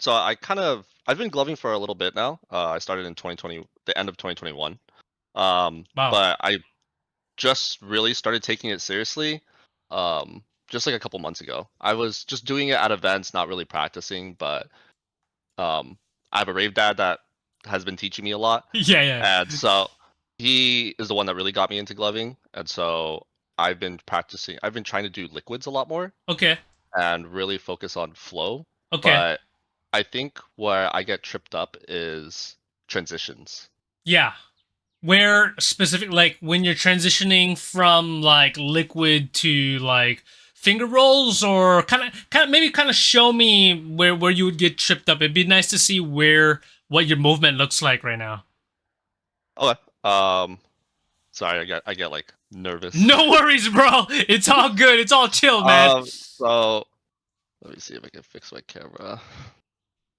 So I've been gloving for a little bit now. I started in 2020, the end of 2021. Wow. But I just really started taking it seriously, just like a couple months ago. I was just doing it at events, not really practicing, but I have a rave dad that has been teaching me a lot, Yeah, yeah. and so he is the one that really got me into gloving, and so I've been practicing. I've been trying to do liquids a lot more Okay. and really focus on flow, Okay. but I think where I get tripped up is transitions. Yeah. Where specific, like when you're transitioning from like liquid to like finger rolls, or maybe kind of show me where you would get tripped up. It'd be nice to see where what your movement looks like right now. Okay. Sorry, I get like nervous. No worries, bro. It's all good. It's all chill, man. So let me see if I can fix my camera.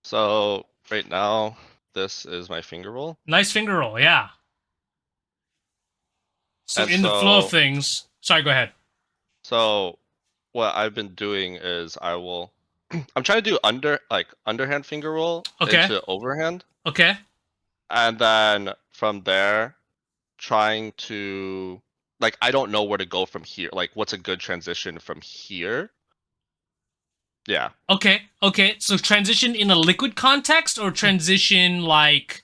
So right now, this is my finger roll, Nice finger roll. Yeah. So and in the flow of so things, sorry, go ahead. so what I've been doing is I'm trying to do underhand finger roll Okay. into overhand, Okay. and then from there trying to like I don't know where to go from here. Like what's a good transition from here? Yeah. Okay. Okay. So transition in a liquid context, or transition like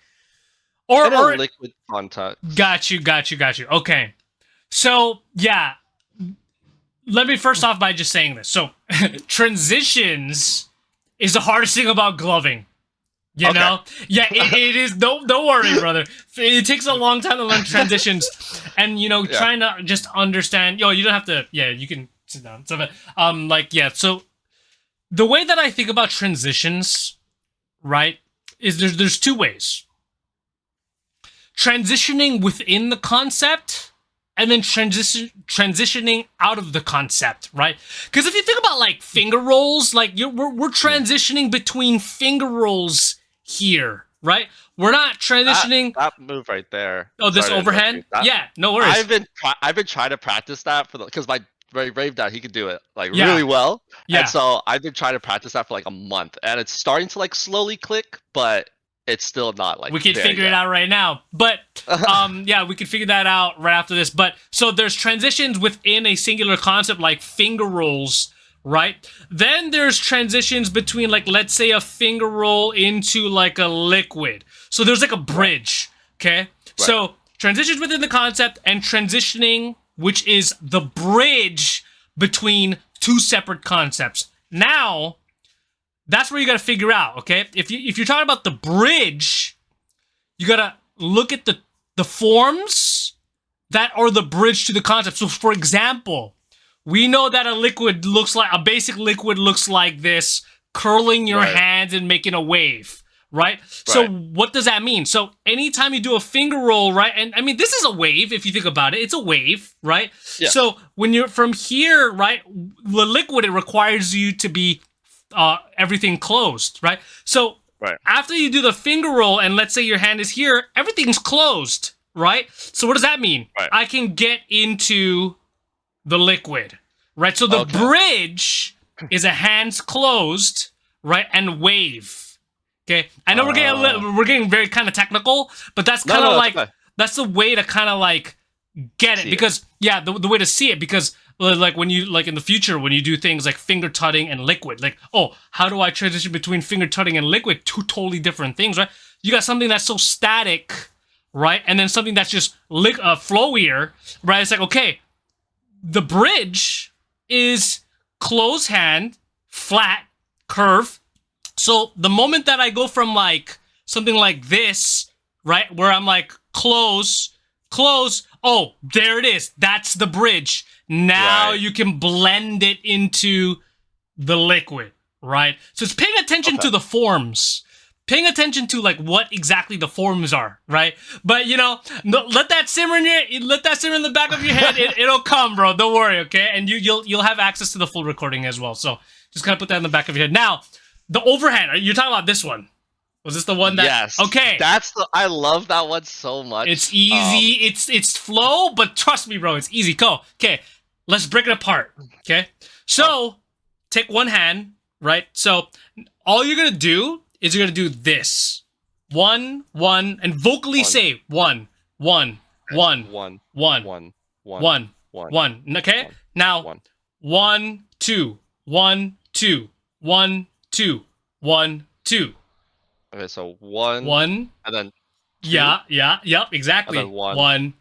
In a or liquid context. got you, got you, got you. Okay. So, yeah, let me first off by just saying this. So, transitions is the hardest thing about gloving. You Okay. know? Yeah, it is. Don't worry, brother. It takes a long time to learn transitions. And, Yeah. trying to just understand. Yo, you don't have to. Yeah, you can sit down. So, yeah. So, the way that I think about transitions, right, is there's two ways: transitioning within the concept, and then transitioning out of the concept, right? Because if you think about like finger rolls, like we're transitioning between finger rolls here, right? We're not That transitioning. that move right there. Oh, this Sorry to interrupt you. overhand. That Yeah, no worries. I've been trying to practice that for because my rave dad he could do it like Yeah, really well, and yeah. so I've been trying to practice that for like a month, and it's starting to like slowly click, but it's still not like We could there figure it yet. out right now. But yeah, we could figure that out right after this. But so there's transitions within a singular concept like finger rolls, right? Then there's transitions between, like, let's say a finger roll into like a liquid. So there's like a Right. bridge, okay? Right. So transitions within the concept, and transitioning, which is the bridge between two separate concepts. Now, that's where you got to figure out, okay? If you're talking about the bridge, you got to look at the forms that are the bridge to the concept. So, for example, we know that a basic liquid looks like this, curling your Right. hands and making a wave, right? So Right. what does that mean? So anytime you do a finger roll, right? And I mean, this is a wave if you think about it. It's a wave, right? Yeah. So when you're from here, right, the liquid, it requires you to be everything closed, right? So Right. after you do the finger roll, and let's say your hand is here, everything's closed, right? So what does that mean? Right. I can get into the liquid, right? So the Okay. bridge is a hands closed, right, and wave. Okay, I know we're getting very kind of technical, but that's No, kind of no, it's like okay. that's the way to kind of like get it, See it. because yeah, the way to see it, because like when you, like in the future when you do things like finger tutting and liquid, like, oh, how do I transition between finger tutting and liquid? Two totally different things, right? You got something that's so static, right, and then something that's just flowier, right? It's like, okay, the bridge is close hand, flat, curve. So the moment that I go from like something like this, right, where I'm like close, close, oh, there it is. That's the bridge. Now Right. you can blend it into the liquid, right? So it's paying attention Okay. to the forms. Paying attention to like what exactly the forms are, right? But let that simmer in the back of your head. It'll come, bro. Don't worry, okay? And you'll have access to the full recording as well. So just kind of put that in the back of your head. Now, the overhand. You're talking about this one. Was this the one that? Yes. Okay. I love that one so much. It's easy. It's flow, but trust me, bro. It's easy. Go. Okay. Let's break it apart. Okay. So take one hand, right? So all you're gonna do is you're gonna do this. 1, 1, and vocally say 1, 1, 1, 1, 1, 1, 1. Okay? Now, 1, 2, 1, 2, 1, 2, 1, 2. Okay, so 1, 1. and then 2. Yep, exactly. And then 1, 1,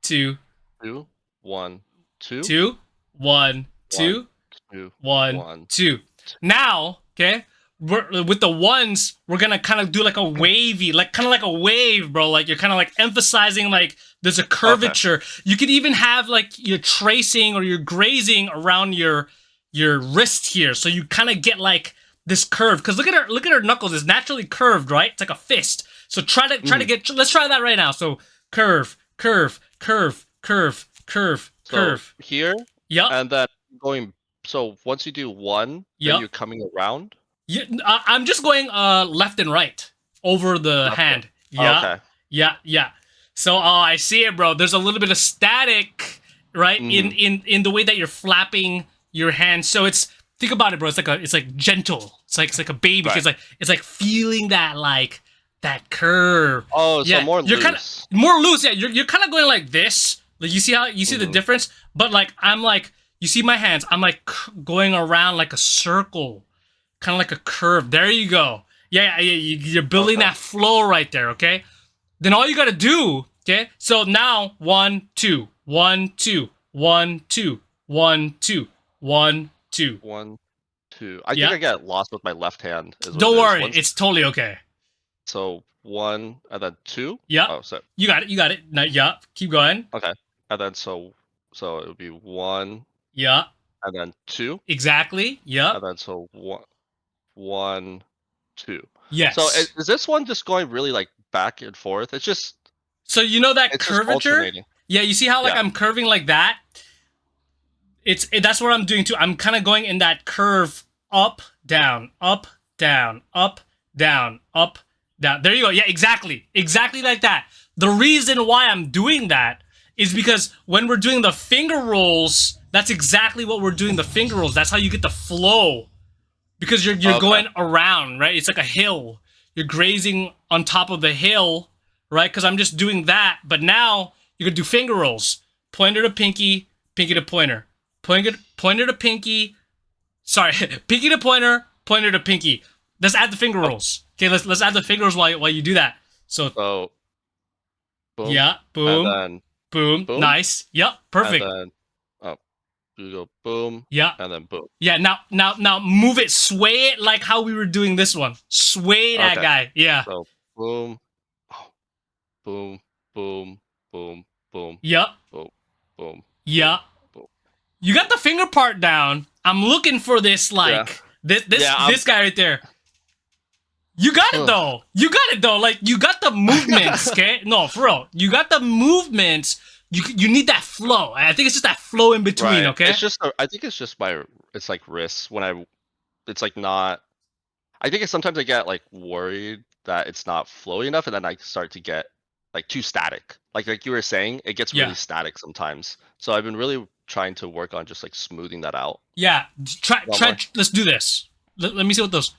2, 2, 1, 2, 2, 1, 2, 2, 1, 2. Now, okay, with the ones, we're gonna kind of do like a wavy, like kind of like a wave, bro. Like you're kind of like emphasizing like there's a curvature. Okay. You could even have like you're tracing or you're grazing around your wrist here, so you kind of get like this curve. Because look at her knuckles. It's naturally curved, right? It's like a fist. So try to get. Let's try that right now. So curve, curve, curve, curve, curve, curve. So here. Yep. And then going. So once you do 1, then you're coming around. Yeah, I'm just going left and right over the hand. Yeah. Okay. Yeah. So I see it, bro. There's a little bit of static, right? In the way that you're flapping your hand. So think about it, bro. It's like gentle. It's like a baby. Right. It's like feeling that curve. Oh, so more you're loose. More loose. Yeah, you're kind of going like this. Like you see the difference. But like I'm like. You see my hands? I'm like going around like a circle, kind of like a curve. There you go. Yeah. You're building that flow right there. Okay. Then all you gotta do. Okay. So now 1, 2, 1, 2, 1, 2, 1, 2, 1, 2. 1, 2. I think I get lost with my left hand. Don't worry. It's totally okay. So 1 and then 2. Yeah. Oh, so you got it. Now, yeah. Keep going. Okay. And then so it would be 1. Yeah. And then 2. Exactly. Yep. And then so 1, 2. Yes. So is this one just going really like back and forth? It's just. So you know that curvature? Yeah. You see how like I'm curving like that? That's what I'm doing too. I'm kind of going in that curve up, down, up, down, up, down, up, down. There you go. Yeah. Exactly. Exactly like that. The reason why I'm doing that is because when we're doing the finger rolls. That's exactly what we're doing, the finger rolls. That's how you get the flow. Because you're going around, right? It's like a hill. You're grazing on top of the hill, right? Because I'm just doing that. But now, you could do finger rolls. Pointer to pinky, pinky to pointer. Pointer to pinky. Sorry, pinky to pointer, pointer to pinky. Let's add the finger rolls. Okay, let's add the finger rolls while you do that. So boom. Yeah, boom. And then boom. Nice. Yep, perfect. And then, you go boom. Yeah. And then boom. Yeah. Now move it, sway it like how we were doing this one. Sway that guy. Yeah. So boom, boom, boom, boom, boom. Yep. Boom, boom. Yeah. Boom. You got the finger part down. I'm looking for this this guy right there. You got it though. Like you got the movements. Okay. No, for real. You got the movements. You need that flow. I think it's just that flow in between, okay? It's just I think it's just it's like wrists it's like not. I think sometimes I get like worried that it's not flowy enough, and then I start to get like too static. Like you were saying, it gets really static sometimes. So I've been really trying to work on just like smoothing that out. Yeah, try. Let's do this. Let me see what those.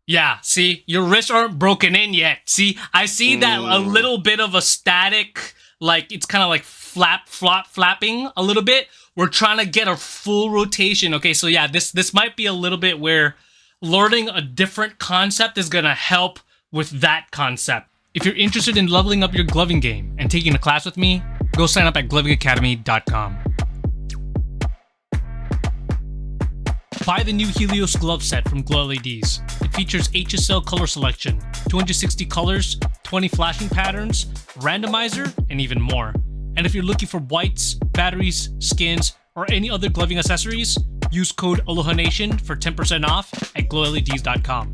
Yeah, see, your wrists aren't broken in yet. See, I see that a little bit of a static. Like it's kind of like flapping a little bit. We're trying to get a full rotation. Okay, so yeah, this might be a little bit where learning a different concept is gonna help with that concept. If you're interested in leveling up your gloving game and taking a class with me, go sign up at glovingacademy.com. Buy the new Helios glove set from Glow LEDs. It features HSL color selection, 260 colors, 20 flashing patterns, randomizer, and even more. And if you're looking for whites, batteries, skins, or any other gloving accessories, use code ALOHANATION for 10% off at glowleds.com.